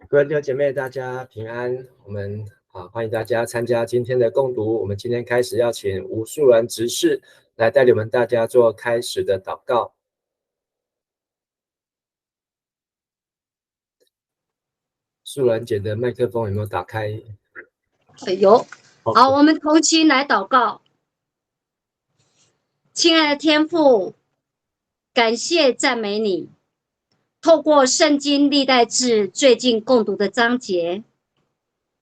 各位弟兄姐妹，大家平安。我们欢迎大家参加今天的共读。我们今天开始要请吴素兰执事来带领我们大家做开始的祷告。素兰姐的麦克风有没有打开？有。好，我们同心来祷告。亲爱的天父，感谢赞美你。透过圣经历代志最近共读的章节，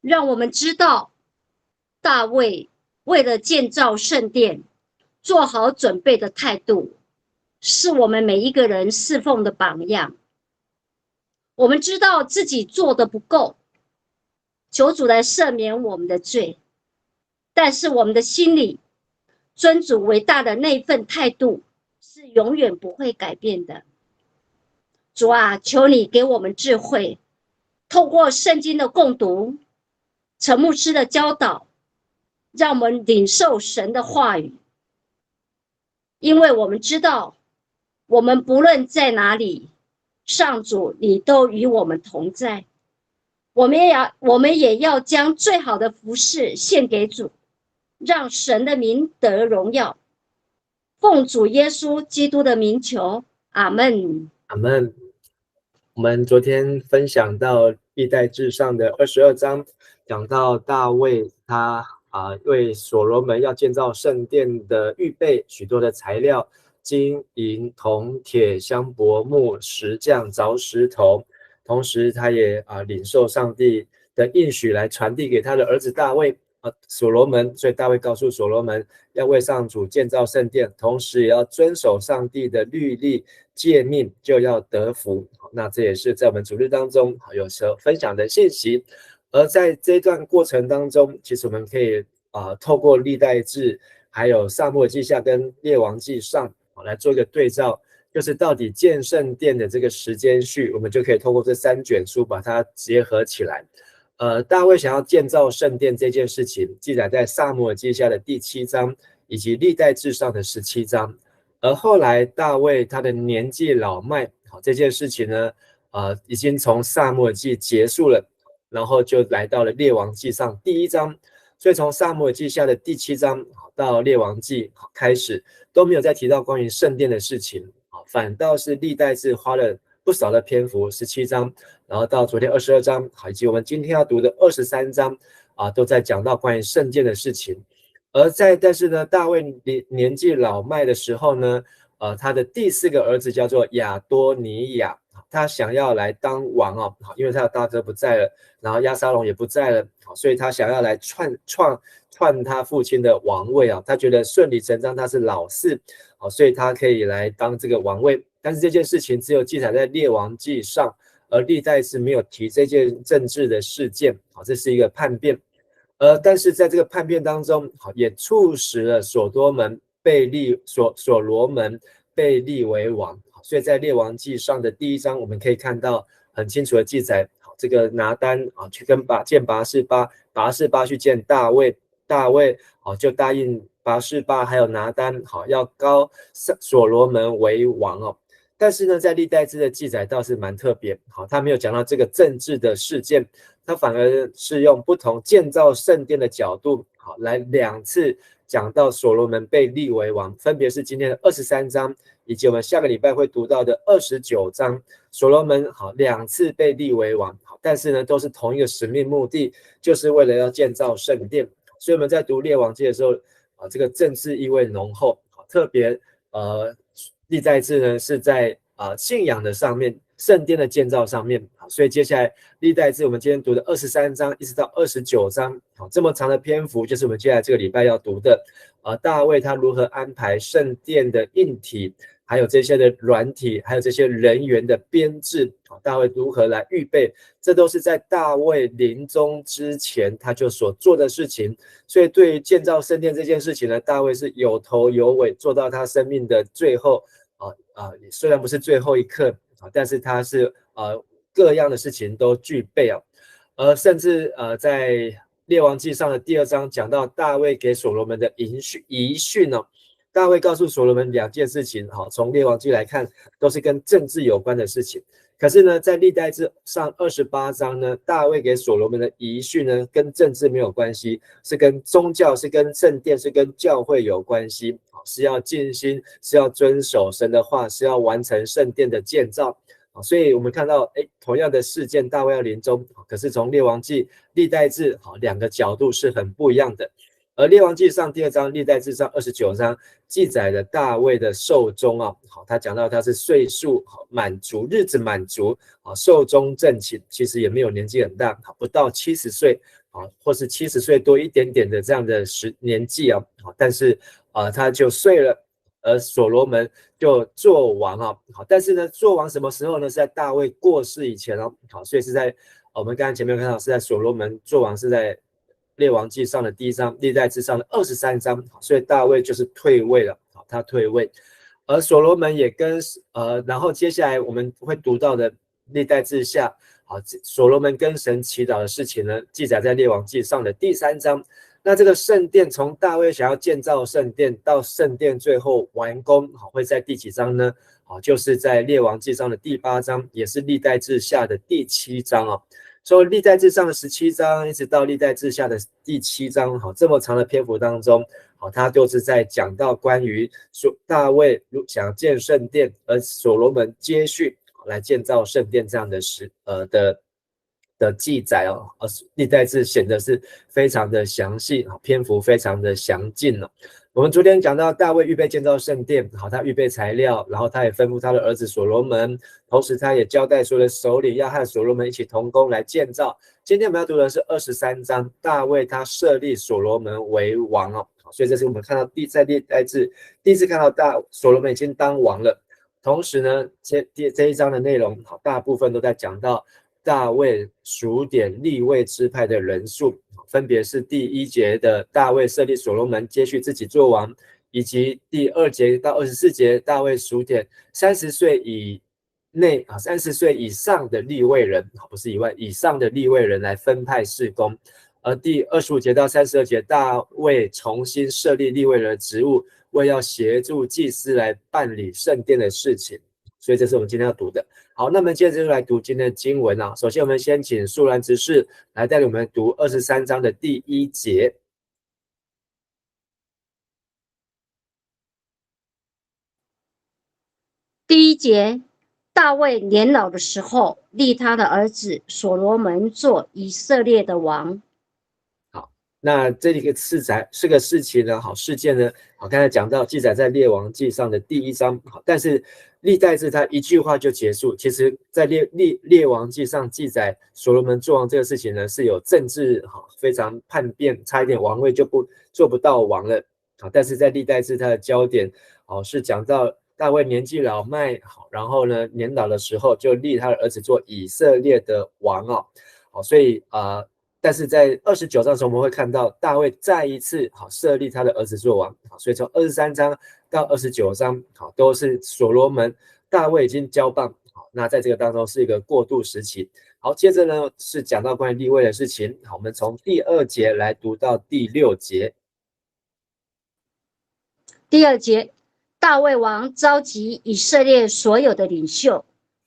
让我们知道大卫为了建造圣殿做好准备的态度，是我们每一个人侍奉的榜样。我们知道自己做的不够，求主来赦免我们的罪，但是我们的心里尊主伟大的那份态度是永远不会改变的。主啊，求你给我们智慧，透过圣经的共读，陈牧师的教导，让我们领受神的话语。因为我们知道，我们不论在哪里，上主你都与我们同在。我们也要将最好的服事献给主，让神的名得荣耀。奉主耶稣基督的名求，阿们。阿们。我们昨天分享到历代志上的22章，讲到大卫他为所罗门要建造圣殿的预备许多的材料，金银铜铁香柏木石匠凿石头，同时他也领受上帝的应许来传递给他的儿子大卫所罗门。所以大卫告诉所罗门要为上主建造圣殿，同时也要遵守上帝的律例诫命，就要得福。那这也是在我们主日当中有时候分享的信息。而在这段过程当中，其实我们可以透过历代志还有撒母耳记下跟列王记上来做一个对照，就是到底建圣殿的这个时间序，我们就可以透过这3卷书把它结合起来。大卫想要建造圣殿这件事情记载在撒母耳记下的第7章以及历代志上的17章。而后来大卫他的年纪老迈，这件事情呢已经从撒母耳记结束了，然后就来到了列王记上第1章。所以从撒母耳记下的第7章到列王记开始都没有再提到关于圣殿的事情，反倒是历代志花了不少的篇幅，17章，然后到昨天22章，以及我们今天要读的23章都在讲到关于圣殿的事情。但是呢，大卫年纪老迈的时候呢，他的第4个儿子叫做亚多尼亚，他想要来当王因为他的大哥不在了，然后押沙龙也不在了，所以他想要来篡他父亲的王位他觉得顺理成章，他是老四，所以他可以来当这个王位。但是这件事情只有记载在列王记上，而历代是没有提这件政治的事件，这是一个叛变。但是在这个叛变当中，也促使了所罗门被立为王。所以在列王记上的第1章，我们可以看到很清楚的记载，这个拿单去见拔示巴，拔示巴去见大卫，大卫就答应拔示巴还有拿单要膏所罗门为王但是呢，在历代志的记载倒是蛮特别，他没有讲到这个政治的事件，他反而是用不同建造圣殿的角度来2次讲到所罗门被立为王，分别是今天的23章以及我们下个礼拜会读到的29章。所罗门2次被立为王，但是呢都是同一个使命目的，就是为了要建造圣殿。所以我们在读列王记的时候这个政治意味浓厚，特别历代志呢是在信仰的上面，圣殿的建造上面。所以接下来历代志我们今天读的23章一直到29章这么长的篇幅，就是我们接下来这个礼拜要读的大卫他如何安排圣殿的硬体，还有这些的软体，还有这些人员的编制，大卫如何来预备，这都是在大卫临终之前他就所做的事情。所以对于建造圣殿这件事情呢，大卫是有头有尾，做到他生命的最后虽然不是最后一刻但是他是各样的事情都具备甚至在列王记上的第2章讲到大卫给所罗门的遗训大卫告诉所罗门2件事情从列王记来看都是跟政治有关的事情。可是呢，在历代志上28章呢，大卫给所罗门的遗训呢，跟政治没有关系，是跟宗教、是跟圣殿、是跟教会有关系，是要尽心，是要遵守神的话，是要完成圣殿的建造。所以我们看到，同样的事件，大卫要临终，可是从列王记、历代志，两个角度是很不一样的。而列王记上第2章、历代志上29章记载了大卫的寿终啊，他讲到他是岁数满足，日子满足，寿终正寝，其实也没有年纪很大，不到70岁，或是70岁多一点点的这样的年纪啊，但是他就睡了。而所罗门就做王啊，但是呢，做王什么时候呢？是在大卫过世以前哦，所以是在我们刚才前面看到是在所罗门做王是在列王记上的第1章，历代志上的23章，所以大卫就是退位了，他退位，而所罗门也跟然后接下来我们会读到的历代志下，所罗门跟神祈祷的事情呢，记载在列王记上的第3章。那这个圣殿从大卫想要建造圣殿到圣殿最后完工，会在第几章呢？就是在列王记上的第8章，也是历代志下的第7章啊。所以历代志上的17章一直到历代志下的第7章，这么长的篇幅当中，他就是在讲到关于大卫想建圣殿，而所罗门接续来建造圣殿这样的记载哦，历代志显得是非常的详细，篇幅非常的详尽了。我们昨天讲到大卫预备建造圣殿，他预备材料，然后他也吩咐他的儿子所罗门，同时他也交代所有的首领要和所罗门一起同工来建造。今天我们要读的是23章，大卫他设立所罗门为王哦，所以这是我们看到在历代志第一次看到所罗门已经当王了。同时呢，这一章的内容大部分都在讲到大卫数点利未支派的人数，分别是第1节的大卫设立所罗门接续自己做王，以及第2节到24节大卫数点30岁以内30岁以上的利未人，不是以外以上的利未人来分派事工。而第25节到32节大卫重新设立利未人的职务，为要协助祭司来办理圣殿的事情。所以这是我们今天要读的。好，那么接着就来读今天的经文啊。首先我们先请素兰执事来带领我们读23章的第1节。第1节，大卫年老的时候，立他的儿子所罗门做以色列的王。好，那这里是个事情呢，事件呢，刚才讲到记载在列王记上的第1章，但是历代志他一句话就结束。其实在列王记上记载所罗门做王这个事情呢，是有政治非常叛变，差一点王位就做不到王了。但是在历代志他的焦点是讲到大卫年纪老迈，然后呢年老的时候就立他的儿子做以色列的王所以但是在29章的时候我们会看到大卫再一次设立他的儿子做王，所以从23章到29章都是所罗门大卫已经交棒，那在这个当中是一个过渡时期。好，接着呢是讲到关于利未的事情，我们从第2节来读到第6节。第2节，大卫王召集以色列所有的领袖、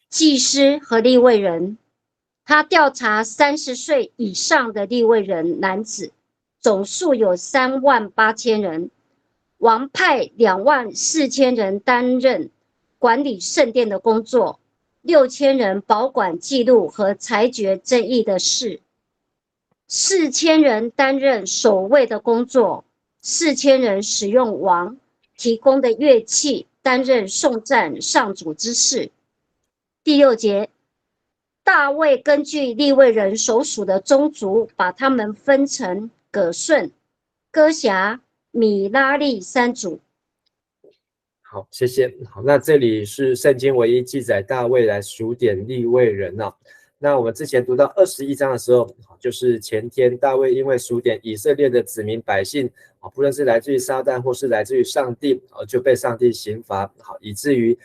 祭司和利未人，他调查30岁以上的利未人男子，总数有38000人。王派24000人担任管理圣殿的工作，6000人保管记录和裁决争议的事，4000人担任守卫的工作，4000人使用王提供的乐器担任颂赞上主之事。第6节，大卫根据利未人所属的宗族，把他们分成葛顺、哥辖、米拉利3组。好，谢谢。好，那这里是圣经唯一记载大卫来数点利未人那我们之前读到21章的时候，就是前天大卫因为数点以色列的子民百姓，不论是来自于撒旦或是来自于上帝，就被上帝刑罚，以至于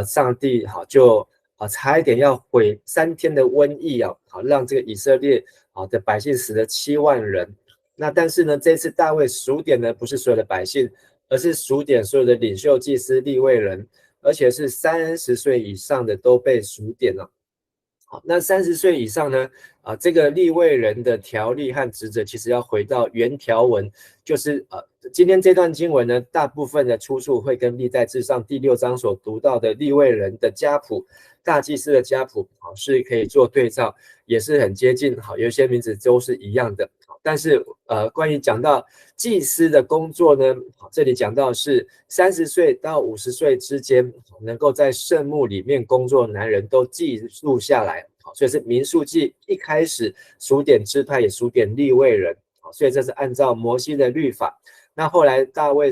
上帝就差一点要毁3天的瘟疫让这个以色列的百姓死了7万人。那但是呢，这次大卫数点的不是所有的百姓，而是数点所有的领袖、祭司、利未人，而且是30岁以上的都被数点了。好，那30岁以上呢？这个利未人的条例和职责，其实要回到原条文，就是今天这段经文呢，大部分的出处会跟历代志上第6章所读到的利未人的家谱、大祭司的家谱，好是可以做对照，也是很接近。好，有一些名字都是一样的。但是关于讲到祭司的工作呢，这里讲到是30岁到50岁之间能够在圣幕里面工作的男人都记录下来，所以是民数记一开始数点支派也数点利未人，所以这是按照摩西的律法。那后来大卫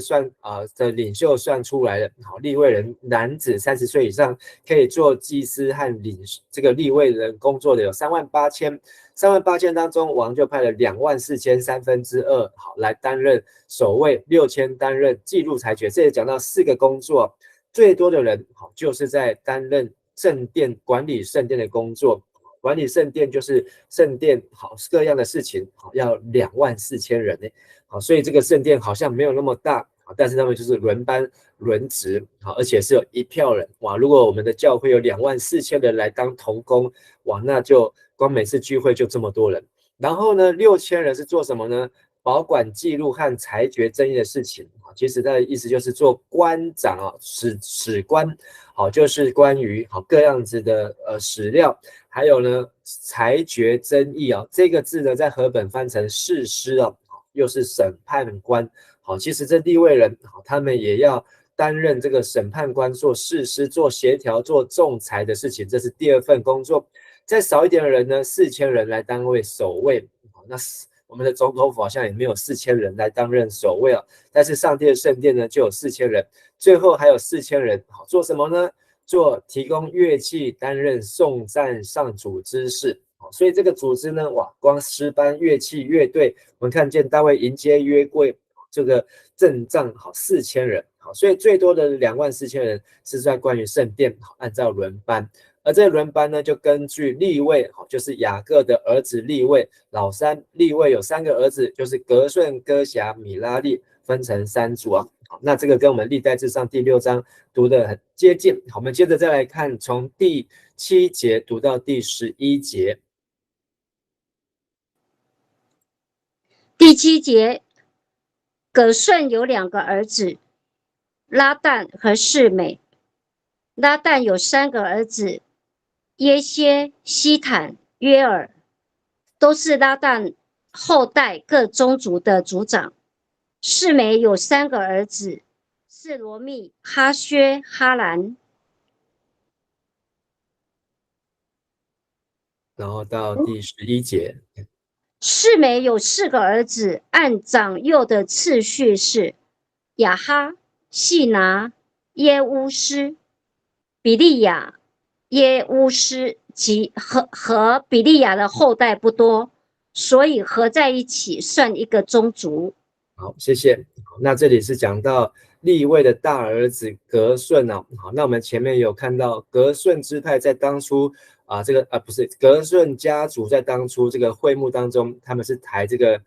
的领袖算出来了，利未人男子30岁以上可以做祭司和这个利未人工作的有38000当中，王就派了24000，2/3，好来担任守卫，6000担任记录裁决。这里讲到4个工作，最多的人好就是在担任圣殿管理圣殿的工作。管理圣殿就是圣殿好各样的事情，好要24000人呢。好，所以这个圣殿好像没有那么大，但是他们就是轮班轮值，好，而且是有1票人。哇，如果我们的教会有24000人来当同工，哇，那就光每次聚会就这么多人。然后呢，6000人是做什么呢？保管记录和裁决争议的事情。其实它的意思就是做官长啊，史官，好，就是关于好各样子的史料，还有呢裁决争议啊，这个字呢在和本翻成士师啊，又是审判官。好，其实这利未人好，他们也要担任这个审判官，做士师，做协调，做仲裁的事情，这是第2份工作。再少一点的人呢，4000人来担任守卫。好，那我们的总统府好像也没有4000人来担任守卫啊，但是上帝的圣殿呢就有4000人，最后还有4000人，好做什么呢？做提供乐器，担任颂赞上主之事。所以这个组织呢，哇，光诗班、乐器、乐队，我们看见大卫迎接约柜这个阵仗，好4000人，好，所以最多的24000人是在关于圣殿，好按照轮班。而这个轮班呢，就根据利未，就是雅各的儿子利未，老3利未有3个儿子，就是革顺、哥辖、米拉利，分成3组啊。好，那这个跟我们历代志上第6章读的很接近。好，我们接着再来看，从第7节读到第11节。第7节，葛顺有2个儿子，拉旦和示美。拉旦有3个儿子，耶歇、希坦、约尔，都是拉旦后代各宗族的族长。示美有3个儿子，示罗密、哈薛、哈兰。然后到第11节。示美有4个儿子，按长幼的次序是亚哈、细拿、耶乌斯、比利亚、耶乌斯及和比利亚的后代不多，所以合在一起算一个宗族。好，谢谢。那这里是讲到利未的大儿子革顺啊。好，那我们前面有看到革顺支派在当初不是革顺家族在当初这个会幕当中，他们是抬这个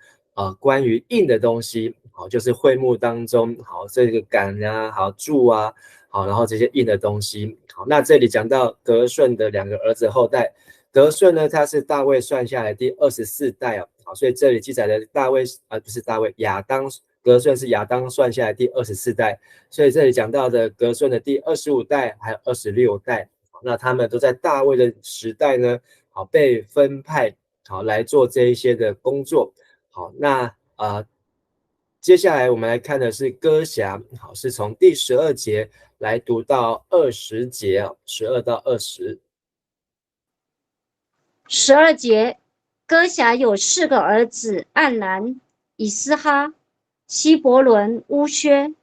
关于印的东西，好，就是会幕当中好这个杆啊，好柱啊，好，然后这些印的东西。好，那这里讲到革顺的2个儿子后代，革顺呢，他是大卫算下来第24代啊。好，所以这里记载的不是大卫，亚当革顺是亚当算下来第24代，所以这里讲到的革顺的第25代还有26代，那他们都在大卫的时代呢，好被分派好来做这一些的工作。好，那接下来我们来看的是哥辖，好，是从第12节来读到20节啊，12到20。12节，哥辖有4个儿子，暗兰、以斯哈、希伯伦、乌薛。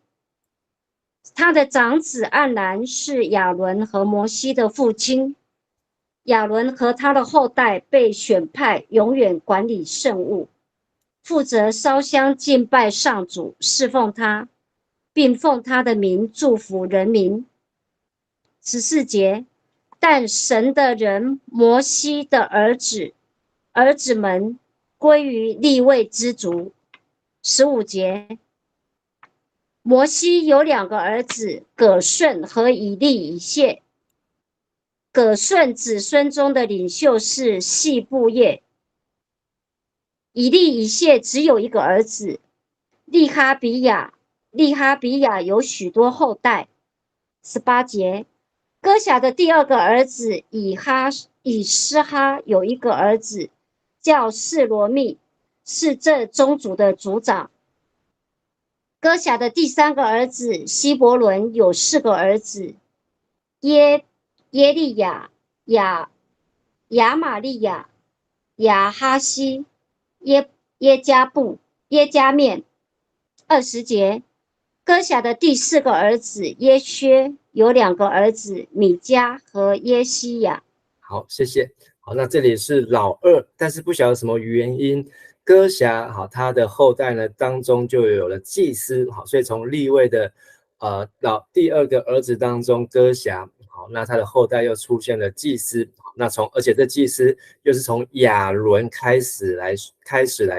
他的长子暗兰是亚伦和摩西的父亲。亚伦和他的后代被选派，永远管理圣物，负责烧香敬拜上主，侍奉他，并奉他的名祝福人民。14节，但神的人摩西的儿子们归于利未之族。15节，摩西有2个儿子，葛顺和以利以谢。葛顺子孙中的领袖是细布叶。以利以谢只有一个儿子利哈比亚，利哈比亚有许多后代。18节，哥辖的第二个儿子以斯哈有一个儿子叫示罗密，是这宗族的族长。哥辖的第三个儿子希伯伦有4个儿子：耶利亚、亚玛利亚、亚哈西、耶加面。20节，哥辖的第4个儿子耶薛有2个儿子米迦和耶西亚。好，谢谢。好，那这里是老二，但是不晓得什么原因，哥辖好，他的后代呢当中就有了祭司，好，所以从利未的第二个儿子当中，哥辖好，那他的后代又出现了祭司，那而且这祭司又是从亚伦开始来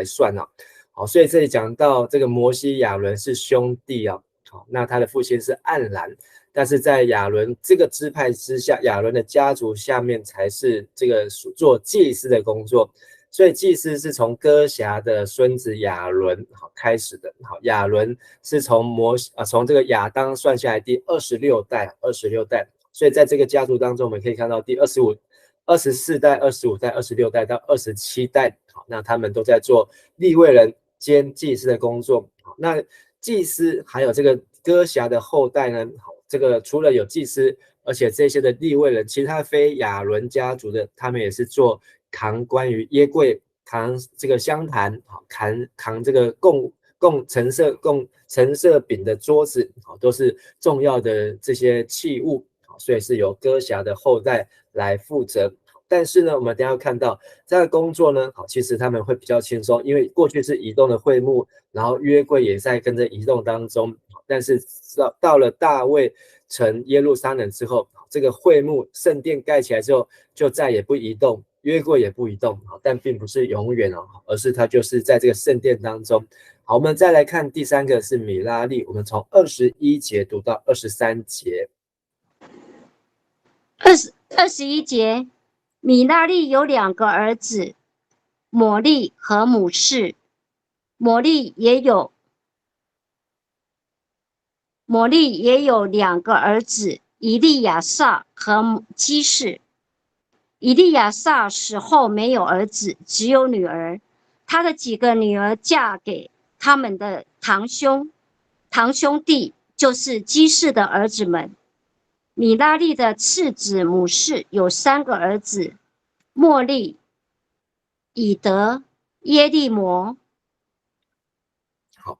算啊，好，所以这里讲到这个摩西亚伦是兄弟啊，好，那他的父亲是暗兰。但是在亚伦这个支派之下，亚伦的家族下面才是这个做祭司的工作，所以祭司是从哥辖的孙子亚伦开始的。好，亚伦是从这个亚当算下来第26代，所以在这个家族当中，我们可以看到第24代、25代、26代到27代，好，那他们都在做利未人兼祭司的工作。好，那祭司还有这个哥辖的后代呢，好，这个除了有祭司，而且这些的利未人，其他非亚伦家族的，他们也是做扛关于耶柜、扛这个香坛，好，扛这个供陈设饼的桌子，好，都是重要的这些器物，好，所以是由哥辖的后代来负责。但是呢，我们等一下要看到这样的工作呢，好，其实他们会比较轻松，因为过去是移动的会幕，然后约柜也在跟着移动当中。但是到了大卫城耶路撒冷之后，这个会幕圣殿盖起来之后，就再也不移动，约柜也不移动，但并不是永远哦，而是它就是在这个圣殿当中。好，我们再来看第3个是米拉利，我们从21节读到23节。21节，米拉利有2个儿子，抹利和姆士。抹利也有2个儿子，以利亚撒和基士。以利亚撒死后没有儿子，只有女儿。他的几个女儿嫁给他们的堂兄弟，就是基士的儿子们。米拉利的次子姆士有3个儿子，莫利、以德、耶利摩。好，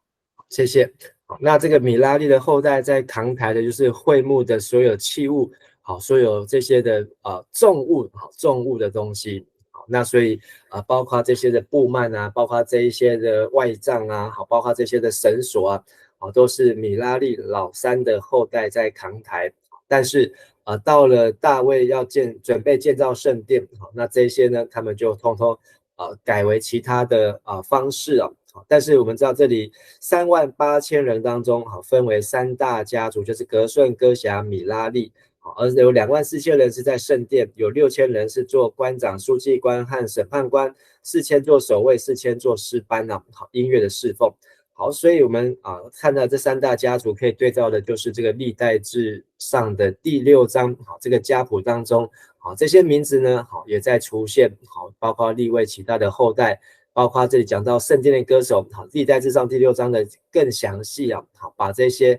谢谢。好，那这个米拉利的后代在扛抬的就是会幕的所有器物，好，所有这些的重物的东西。好，那所以包括这些的布幔啊，包括这一些的外帐啊，好，包括这些的绳索啊，好，都是米拉利老3的后代在扛抬。但是到了大卫要准备建造圣殿，好，那这些呢，他们就通通改为其他的方式啊。但是我们知道这里38000人当中，好，分为3大家族，就是格顺、哥辖、米拉利，好，而有24000人是在圣殿，有6000人是做官长、书记官和审判官，4000做守卫，4000做诗班啊，好，音乐的侍奉。好，所以我们看到这3大家族可以对照的就是这个历代志上的第6章，好，这个家谱当中，好，这些名字呢，好，也在出现，好，包括利未其他的后代，包括这里讲到圣殿的歌手，好，历代志上第6章的更详细啊，好，把这些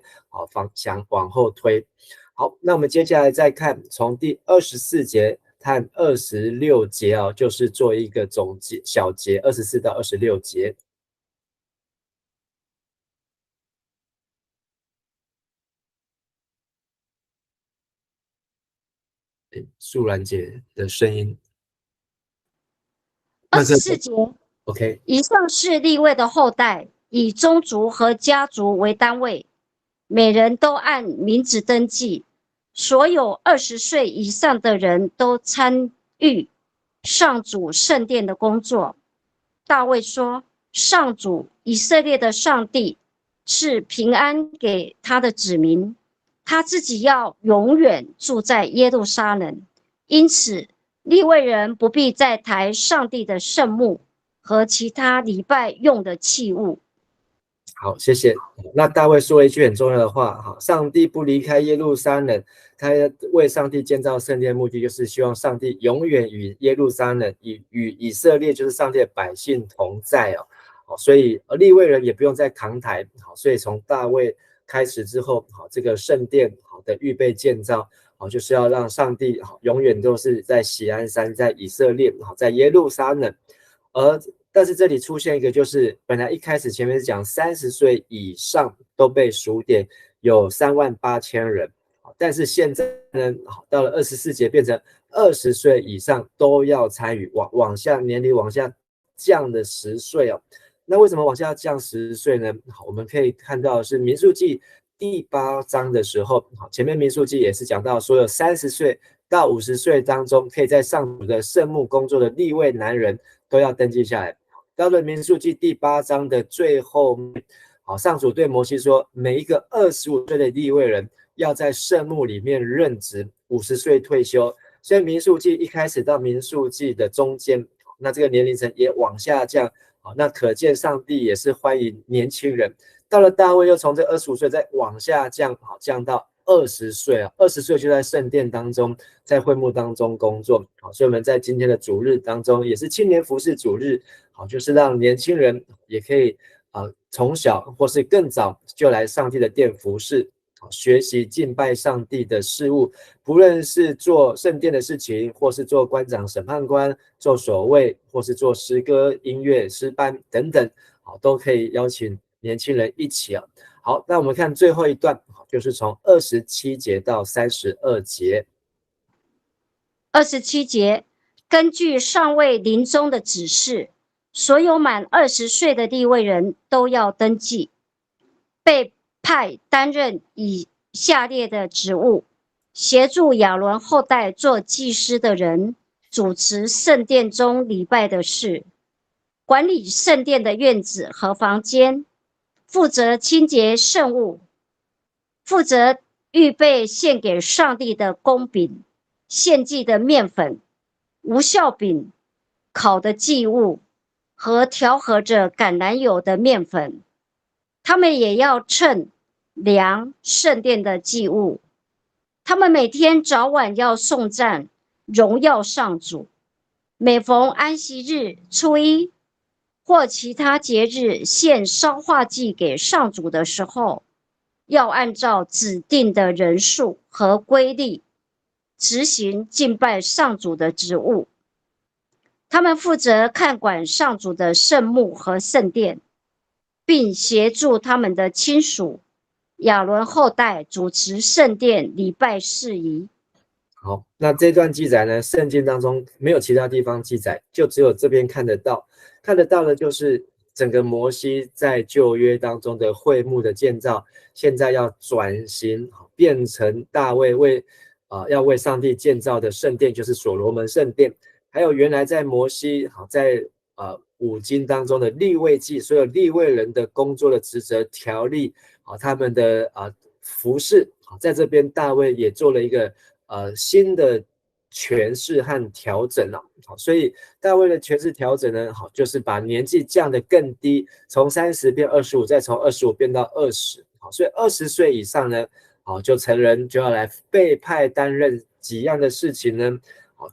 想往后推。好，那我们接下来再看从第24节和26节啊，就是做一个总结小节，24到26节。素兰姐的声音。24节 OK， 以上是利未的后代，以宗族和家族为单位，每人都按名字登记。所有20岁以上的人都参与上主圣殿的工作。大卫说：上主以色列的上帝是平安给他的子民，他自己要永远住在耶路撒冷，因此利未人不必再抬上帝的圣幕和其他礼拜用的器物。好，谢谢。那大卫说了一句很重要的话，哈，上帝不离开耶路撒冷，他为上帝建造圣殿，目的就是希望上帝永远与耶路撒冷、与以色列，就是上帝的百姓同在哦。所以利未人也不用再扛抬，好，所以从大卫开始之后，好，这个圣殿好的预备建造，好，就是要让上帝好永远都是在锡安山，在以色列，好，在耶路撒冷。但是这里出现一个，就是本来一开始前面是讲30岁以上都被数点，有38000人，但是现在呢，到了24节变成20岁以上都要参与，往下年龄往下降的10岁哦。那为什么往下降10岁呢？我们可以看到是民数记第8章的时候，前面民数记也是讲到，所有30岁到50岁当中可以在上主的圣幕工作的利未男人都要登记下来。到了民数记第8章的最后，好，上主对摩西说，每一个25岁的利未人要在圣幕里面任职，50岁退休。所以民数记一开始到民数记的中间，那这个年龄层也往下降，好，那可见上帝也是欢迎年轻人。到了大卫又从这25岁再往下降，好，降到20岁啊，20岁就在圣殿当中，在会幕当中工作。好，所以我们在今天的主日当中，也是青年服事主日，好，就是让年轻人也可以从小或是更早就来上帝的殿服事，学习敬拜上帝的事物，不论是做圣殿的事情，或是做官长、审判官、做守卫，或是做诗歌、音乐、诗班等等，好，都可以邀请年轻人一起啊。好，那我们看最后一段，就是从27节到32节。27节，根据上尉临终的指示，所有满20岁的利未人都要登记，被派担任以下列的职务：协助亚伦后代做祭司的人，主持圣殿中礼拜的事，管理圣殿的院子和房间，负责清洁圣物，负责预备献给上帝的供饼、献祭的面粉、无酵饼、烤的祭物和调和着橄榄油的面粉。他们也要称量圣殿的祭物。他们每天早晚要颂赞荣耀上主。每逢安息日、初一或其他节日献烧化祭给上主的时候，要按照指定的人数和规律执行敬拜上主的职务。他们负责看管上主的圣幕和圣殿，并协助他们的亲属亚伦后代主持圣殿礼拜事宜。好，那这段记载呢，圣经当中没有其他地方记载，就只有这边看得到。看得到的就是整个摩西在旧约当中的会幕的建造，现在要转型变成大卫要为上帝建造的圣殿，就是所罗门圣殿。还有原来在摩西在五经当中的利未记，所有利未人的工作的职责条例，他们的服事，在这边大卫也做了一个新的诠释和调整所以大卫的诠释调整呢，就是把年纪降得更低，从30变25，再从25变到20。所以20岁以上呢，就成人就要来被派担任几样的事情呢。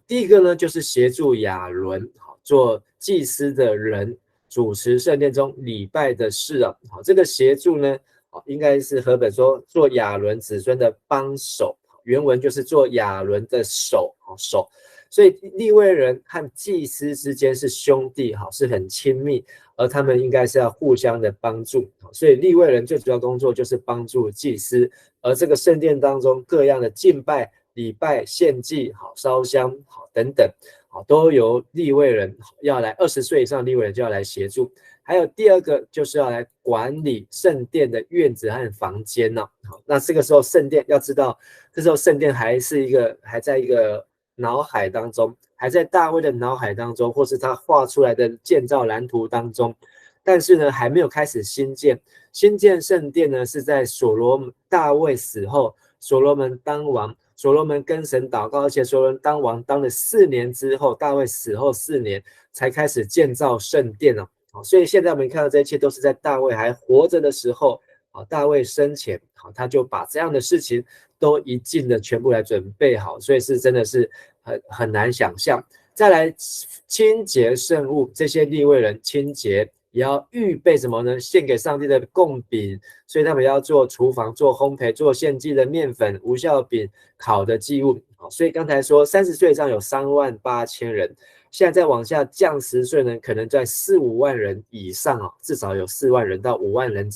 第一个呢，就是协助亚伦做祭司的人，主持圣殿中礼拜的事这个协助呢，应该是和本说做亚伦子孙的帮手，原文就是做亚伦的手。所以利未人和祭司之间是兄弟，是很亲密，而他们应该是要互相的帮助。所以利未人最主要工作就是帮助祭司，而这个圣殿当中各样的敬拜、礼拜、献祭、烧香等等，都由利未人要来，20岁以上的利未人就要来协助。还有第二个就是要来管理圣殿的院子和房间那这个时候圣殿要知道，这时候圣殿还在一个脑海当中，还在大卫的脑海当中，或是他画出来的建造蓝图当中，但是呢还没有开始兴建。兴建圣殿呢是在大卫死后，所罗门当王，所罗门跟神祷告，而且所罗门当王当了4年之后，大卫死后4年才开始建造圣殿哦。所以现在我们看到这一切都是在大卫还活着的时候，大卫生前，他就把这样的事情都一尽的全部来准备好，所以是真的是很难想象。再来清洁圣物，这些利未人清洁也要预备什么呢？献给上帝的供饼，所以他们要做厨房、做烘焙、做献祭的面粉、无酵饼、烤的祭物。所以刚才说30岁以上有38000人，现在再往下降10岁呢，可能在4、5万人以上至少有4万人到5万人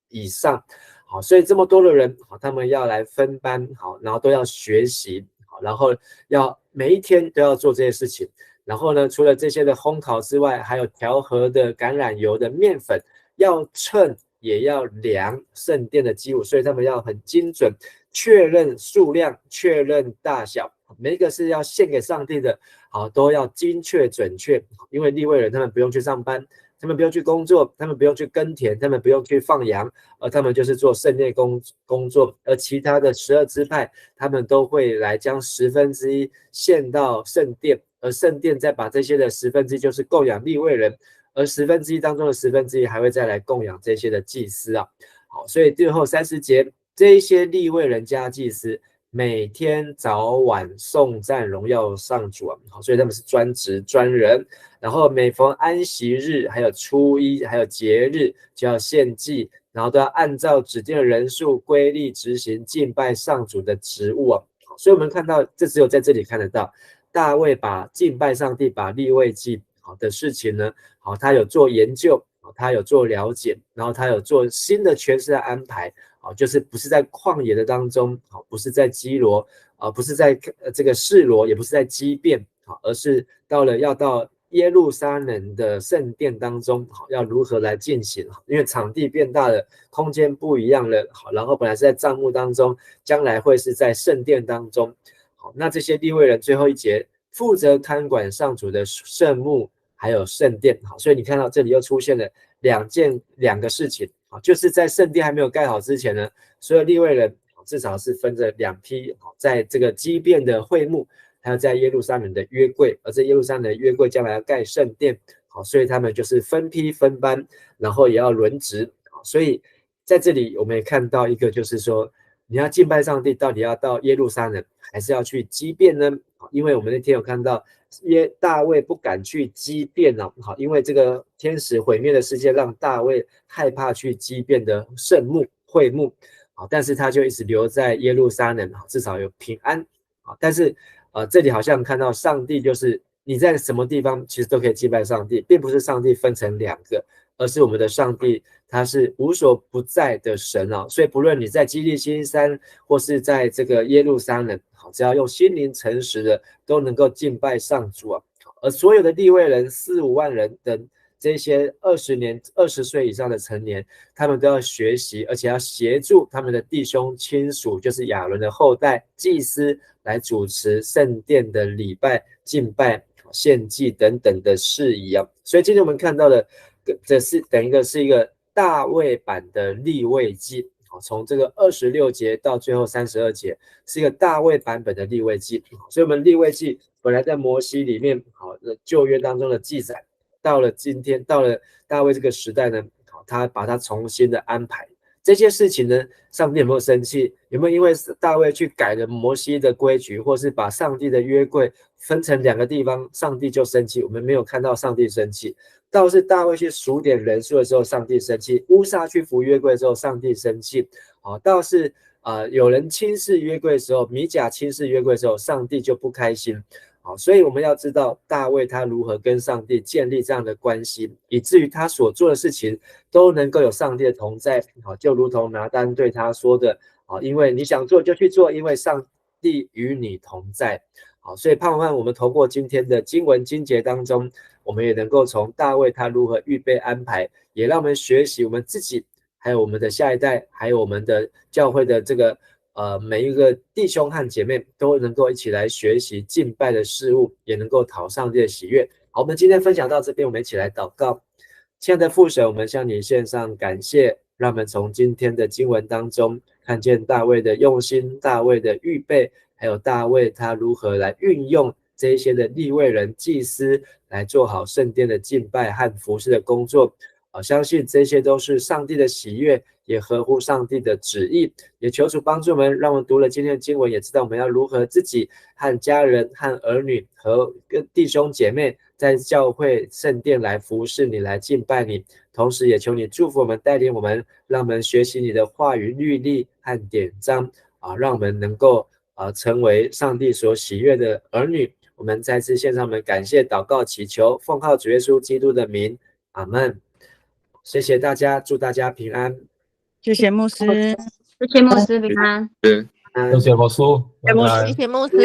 以上。好，所以这么多的人，他们要来分班，好，然后都要学习，好，然后要每一天都要做这些事情。然后呢，除了这些的烘烤之外，还有调和的橄榄油的面粉，要称也要量圣殿的基物，所以他们要很精准，确认数量，确认大小，每一个是要献给上帝的，好，都要精确准确，因为利未人他们不用去上班。他们不用去工作，他们不用去耕田，他们不用去放羊，而他们就是做圣殿工作。而其他的12支派，他们都会来将1/10献到圣殿，而圣殿再把这些的1/10就是供养利未人，而1/10当中的1/10还会再来供养这些的祭司啊。好，所以最后30节，这一些利未人加祭司，每天早晚颂赞荣耀上主啊，好，所以他们是专职专人。然后每逢安息日，还有初一，还有节日，就要献祭，然后都要按照指定的人数规律执行敬拜上主的职务啊。所以我们看到，这只有在这里看得到，大卫把敬拜上帝、把利未记好的事情呢，好，他有做研究，他有做了解，然后他有做新的诠释的安排，就是不是在旷野的当中，不是在基罗，不是在这个示罗，也不是在基遍，而是要到耶路撒冷的圣殿当中，要如何来进行？因为场地变大了，空间不一样了，然后本来是在帐幕当中，将来会是在圣殿当中。好，那这些利未人最后一节负责看管上主的圣幕，还有圣殿。好，所以你看到这里又出现了两个事情，就是在圣殿还没有盖好之前呢，所有利未人至少是分着2批，在这个基遍的会幕。还有在耶路撒冷的约柜，而这耶路撒冷的约柜将来要盖圣殿，好，所以他们就是分批分班，然后也要轮值，所以在这里我们也看到一个，就是说你要敬拜上帝，到底要到耶路撒冷，还是要去基遍呢？因为我们那天有看到大卫不敢去基遍哦，好，因为这个天使毁灭的事件让大卫害怕去基遍的圣幕会幕，好，但是他就一直留在耶路撒冷，至少有平安，好，但是这里好像看到上帝就是你在什么地方其实都可以敬拜上帝，并不是上帝分成2个，而是我们的上帝他是无所不在的神啊，所以不论你在基利心山或是在这个耶路撒冷，好，只要用心灵诚实的都能够敬拜上主啊。而所有的利未人4、5万人等这些20岁以上的成年，他们都要学习，而且要协助他们的弟兄亲属，就是亚伦的后代祭司来主持圣殿的礼拜、敬拜、献祭等等的事宜啊。所以今天我们看到的，这是等于是一个大卫版的利未记，从这个26节到最后32节，是一个大卫版本的利未记。所以我们利未记本来在摩西里面，旧约当中的记载，到了今天，到了大卫这个时代呢，他把它重新的安排。这些事情呢，上帝有没有生气？有没有因为大卫去改了摩西的规矩，或是把上帝的约柜分成2个地方，上帝就生气？我们没有看到上帝生气。倒是大卫去数点人数的时候，上帝生气；乌撒去扶约柜的时候，上帝生气。倒是有人轻视约柜的时候，米甲轻视约柜的时候，上帝就不开心。好，所以我们要知道大卫他如何跟上帝建立这样的关系，以至于他所做的事情都能够有上帝的同在。好，就如同拿单对他说的，因为你想做就去做，因为上帝与你同在。好，所以盼望我们透过今天的经文经节当中，我们也能够从大卫他如何预备安排，也让我们学习我们自己，还有我们的下一代，还有我们的教会的这个每一个弟兄和姐妹都能够一起来学习敬拜的事物，也能够讨上帝的喜悦。好，我们今天分享到这边，我们一起来祷告。亲爱的父神，我们向你献上感谢，让我们从今天的经文当中看见大卫的用心、大卫的预备，还有大卫他如何来运用这一些的利未人祭司来做好圣殿的敬拜和服侍的工作。相信这些都是上帝的喜悦，也合乎上帝的旨意。也求主帮助我们，让我们读了今天的经文，也知道我们要如何自己和家人、和儿女和跟弟兄姐妹在教会圣殿来服侍你，来敬拜你。同时也求你祝福我们，带领我们，让我们学习你的话语、律例和典章让我们能够成为上帝所喜悦的儿女。我们再次献上我们感谢、祷告、祈求，奉靠主耶稣基督的名，阿们。谢谢大家，祝大家平安。谢谢牧师，谢谢牧师平安。谢谢牧师，拜拜。谢谢牧师。